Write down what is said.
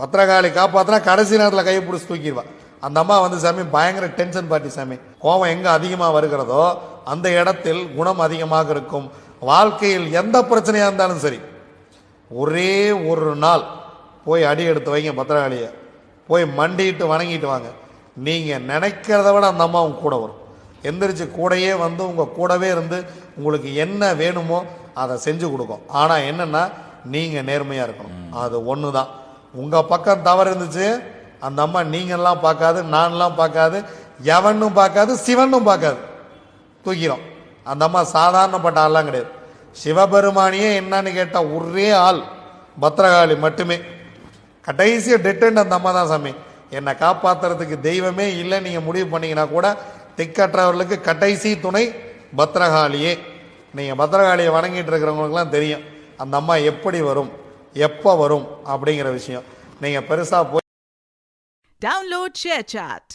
பத்திரகாளி காப்பாற்றினா கடைசி நேரத்தில் கையை பிடிச்சி தூக்கிடுவா. அந்த அம்மா வந்து சாமி பயங்கர டென்ஷன் பார்ட்டி சாமி. கோபம் எங்கே அதிகமாக வருகிறதோ அந்த இடத்தில் குணம் அதிகமாக இருக்கும். வாழ்க்கையில் எந்த பிரச்சனையாக இருந்தாலும் சரி, ஒரே ஒரு நாள் போய் அடி எடுத்து வைங்க, பத்திரகாளியை போய் மண்டிட்டு வணங்கிட்டு வாங்க. நீங்கள் நினைக்கிறத விட அந்த அம்மா உங்க கூட வரும். எந்திரிச்சு கூடையே வந்து உங்கள் கூடவே இருந்து உங்களுக்கு என்ன வேணுமோ அதை செஞ்சு கொடுக்கும். ஆனால் என்னென்னா நீங்கள் நேர்மையாக இருக்கணும். அது ஒன்று தான். உங்கள் பக்கம் தவறு இருந்துச்சு, அந்த அம்மா நீங்கள்லாம் பார்க்காது, நான்லாம் பார்க்காது, எவனும் பார்க்காது, சிவனும் பார்க்காது, தூக்கிறோம். அந்த அம்மா சாதாரணப்பட்ட ஆள்லாம் கிடையாது. சிவபெருமானியே என்னன்னு கேட்டால் ஒரே ஆள் பத்திரகாளி மட்டுமே. கடைசியாக டெட்டன்ட் அந்த அம்மா தான் சாமி. என்னை காப்பாற்றுறதுக்கு தெய்வமே இல்லை நீங்கள் முடிவு பண்ணிங்கன்னா கூட திக்கற்றவர்களுக்கு கடைசி துணை பத்திரகாளியே. நீங்கள் பத்திரகாளியை வணங்கிட்டு இருக்கிறவங்களுக்குலாம் தெரியும் அந்த அம்மா எப்படி வரும், எப்போ வரும் அப்படிங்கிற விஷயம். நீங்கள் பெருசாக போய் Download ShareChat.